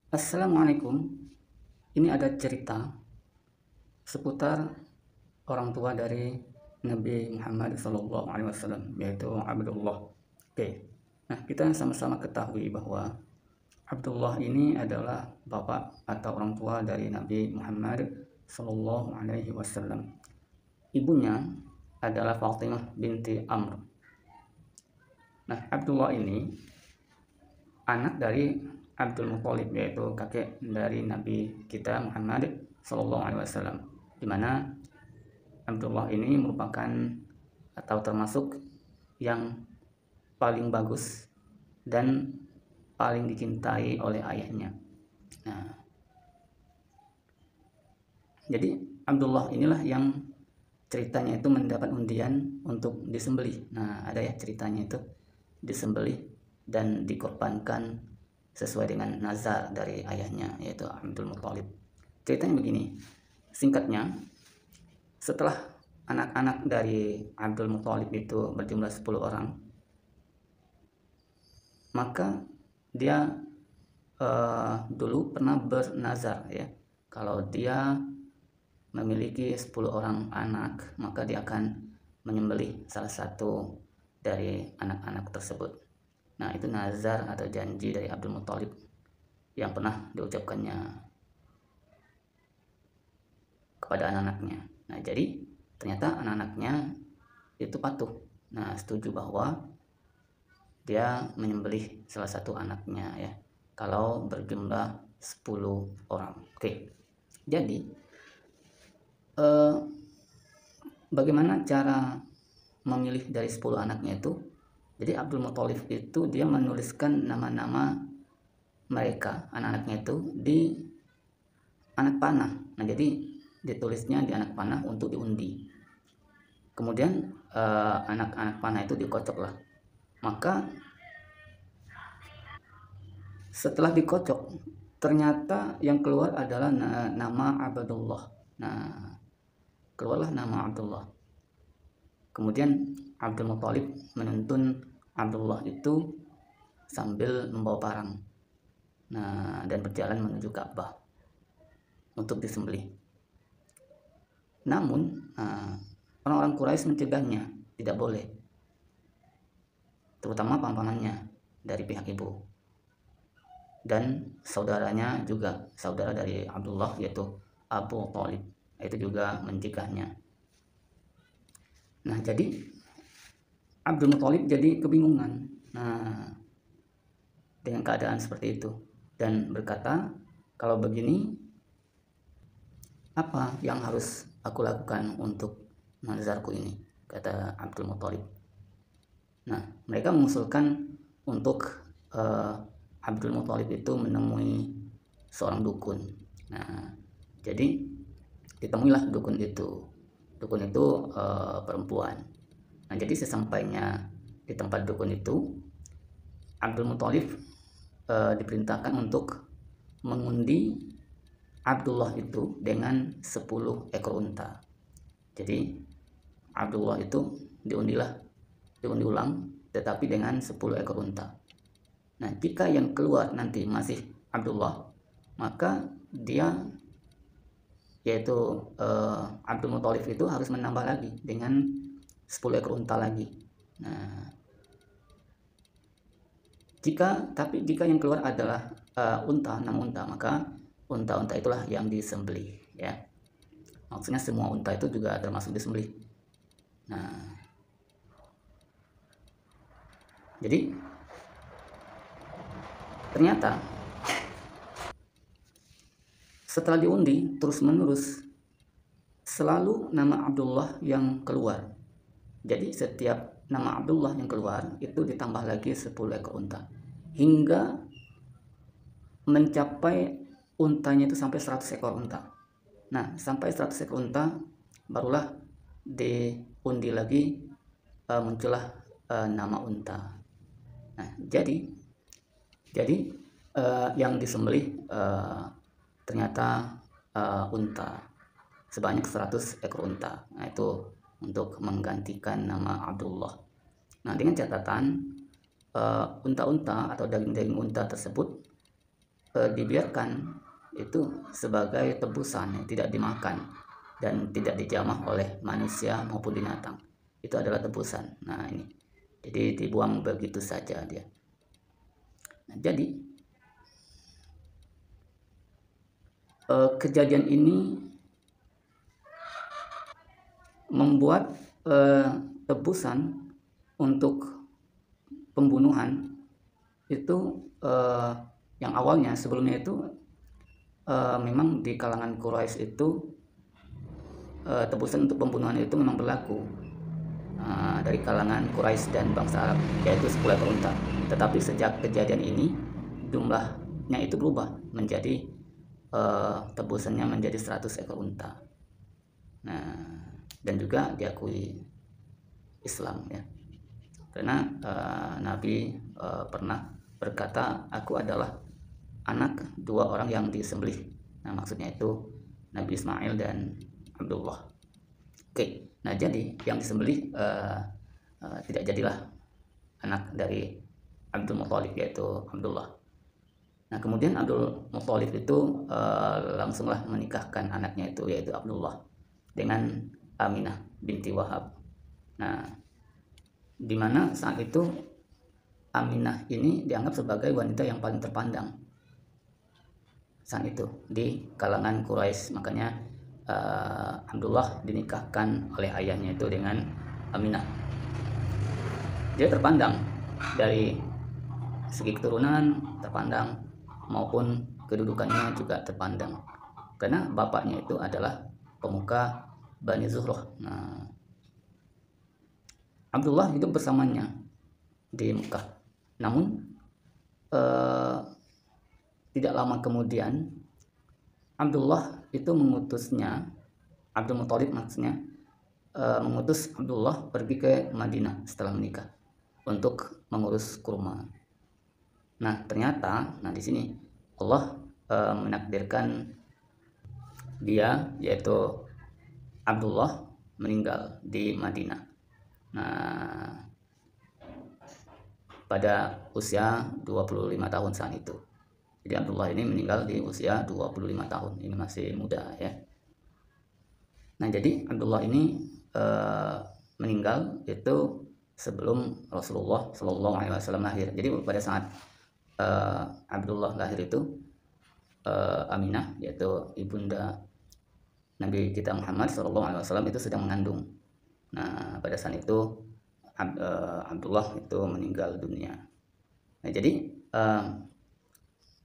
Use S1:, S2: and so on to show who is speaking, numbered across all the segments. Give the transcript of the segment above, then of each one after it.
S1: Assalamualaikum. Ini ada cerita seputar orang tua dari Nabi Muhammad SAW, yaitu Abdullah. Oke, nah kita sama-sama ketahui bahwa Abdullah ini adalah bapak atau orang tua dari Nabi Muhammad SAW. Ibunya adalah Fatimah binti Amr. Nah, Abdullah ini anak dari Abdul Muthalib, yaitu kakek dari Nabi kita Muhammad SAW, di mana Abdullah ini merupakan atau termasuk yang paling bagus dan paling dicintai oleh ayahnya. Nah, jadi Abdullah inilah yang ceritanya itu mendapat undian untuk disembelih. Nah, ada ya ceritanya itu disembelih dan dikorbankan sesuai dengan nazar dari ayahnya, yaitu Abdul Muthalib. Ceritanya begini, singkatnya, setelah anak-anak dari Abdul Muthalib itu berjumlah 10 orang, maka dia dulu pernah bernazar ya, kalau dia memiliki 10 orang anak, maka dia akan menyembelih salah satu dari anak-anak tersebut. Nah, itu nazar atau janji dari Abdul Muthalib yang pernah diucapkannya kepada anak-anaknya. Nah, jadi ternyata anak-anaknya itu patuh. Nah, setuju bahwa dia menyembelih salah satu anaknya ya, kalau berjumlah 10 orang. Oke. Jadi bagaimana cara memilih dari 10 anaknya itu? Jadi Abdul Muthalib itu dia menuliskan nama-nama mereka, anak-anaknya itu, di anak panah. Nah, jadi ditulisnya di anak panah untuk diundi. Kemudian anak-anak panah itu dikocok lah. Maka setelah dikocok, ternyata yang keluar adalah nama Abdullah. Nah, keluarlah nama Abdullah. Kemudian Abdul Muthalib menuntun Abdullah itu sambil membawa parang. Nah, dan berjalan menuju Ka'bah untuk disembelih. Namun orang-orang Quraisy mencegahnya, tidak boleh, terutama pamannya dari pihak ibu dan saudaranya juga, saudara dari Abdullah yaitu Abu Thalib, itu juga mencegahnya. Nah, jadi Abdul Muthalib jadi kebingungan dengan keadaan seperti itu dan berkata, kalau begini apa yang harus aku lakukan untuk nazarku ini, kata Abdul Muthalib. Nah, mereka mengusulkan untuk Abdul Muthalib itu menemui seorang dukun. Nah, jadi ditemuilah dukun itu. Dukun itu perempuan. Nah, jadi sesampainya di tempat dukun itu, Abdul Muthalib diperintahkan untuk mengundi Abdullah itu dengan 10 ekor unta. Jadi Abdullah itu diundi ulang, tetapi dengan 10 ekor unta. Nah, jika yang keluar nanti masih Abdullah, maka dia, yaitu Abdul Muthalib itu harus menambah lagi dengan 10 ekor unta lagi. Nah, jika yang keluar adalah 6 unta, maka unta-unta itulah yang disembelih ya. Maksudnya semua unta itu juga termasuk disembelih. Nah, jadi ternyata setelah diundi terus-menerus selalu nama Abdullah yang keluar. Jadi setiap nama Abdullah yang keluar itu ditambah lagi 10 ekor unta hingga mencapai untanya itu sampai 100 ekor unta. Nah, sampai 100 ekor unta barulah diundi lagi, muncullah nama unta. Nah, jadi yang disembelih ternyata unta sebanyak 100 ekor unta. Nah, itu untuk menggantikan nama Abdullah. Nah, dengan catatan unta-unta atau daging-daging unta tersebut dibiarkan itu sebagai tebusan yang tidak dimakan dan tidak dijamah oleh manusia maupun binatang. Itu adalah tebusan. Nah ini, jadi dibuang begitu saja dia. Nah, jadi kejadian ini membuat tebusan untuk pembunuhan itu yang awalnya sebelumnya itu memang di kalangan Quraisy itu tebusan untuk pembunuhan itu memang berlaku dari kalangan Quraisy dan bangsa Arab, yaitu 10 ekor unta. Tetapi sejak kejadian ini jumlahnya itu berubah menjadi tebusannya menjadi 100 ekor unta. Nah, dan juga diakui Islam ya, karena Nabi pernah berkata, aku adalah anak 2 orang yang disembelih. Nah, maksudnya itu Nabi Ismail dan Abdullah. Oke, nah jadi yang disembelih tidak jadilah anak dari Abdul Muthalib, yaitu Abdullah. Nah, kemudian Abdul Muthalib itu langsunglah menikahkan anaknya itu, yaitu Abdullah, dengan Aminah binti Wahab. Nah, dimana saat itu Aminah ini dianggap sebagai wanita yang paling terpandang saat itu di kalangan Quraisy. Makanya Abdullah dinikahkan oleh ayahnya itu dengan Aminah. Dia terpandang dari segi keturunan, terpandang, maupun kedudukannya juga terpandang, karena bapaknya itu adalah pemuka Bani Zuhrah. Nah, Abdullah hidup bersamanya di Mekah. Namun tidak lama kemudian Abdullah itu mengutusnya, Abdul Muthalib maksudnya, mengutus Abdullah pergi ke Madinah setelah menikah untuk mengurus kurma. Nah, ternyata di sini Allah menakdirkan dia, yaitu Abdullah, meninggal di Madinah. Nah, pada usia 25 tahun saat itu. Jadi Abdullah ini meninggal di usia 25 tahun. Ini masih muda ya. Nah, jadi Abdullah ini meninggal itu sebelum Rasulullah Shallallahu Alaihi Wasallam lahir. Jadi pada saat Abdullah lahir itu Aminah, yaitu ibunda Nabi kita Muhammad Shallallahu Alaihi Wasallam, itu sedang mengandung. Nah, pada saat itu Abdullah itu meninggal dunia. Nah, jadi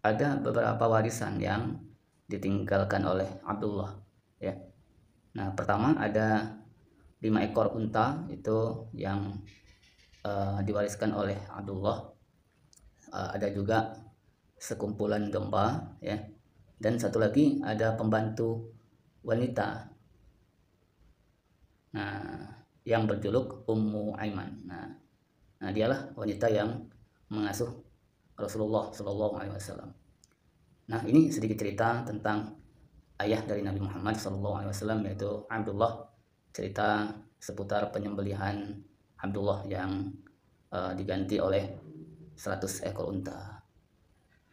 S1: ada beberapa warisan yang ditinggalkan oleh Abdullah ya. Nah, pertama ada 5 ekor unta itu yang diwariskan oleh Abdullah. Ada juga sekumpulan domba ya, dan satu lagi ada pembantu wanita, nah, yang berjuluk Ummu Aiman. Nah, dialah wanita yang mengasuh Rasulullah Shallallahu Alaihi Wasallam. Nah, ini sedikit cerita tentang ayah dari Nabi Muhammad Shallallahu Alaihi Wasallam, yaitu Abdullah. Cerita seputar penyembelihan Abdullah yang diganti oleh 100 ekor unta.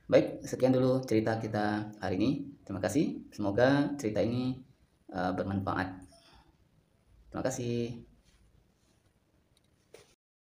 S1: Baik, sekian dulu cerita kita hari ini. Terima kasih. Semoga cerita ini bermanfaat. Terima kasih.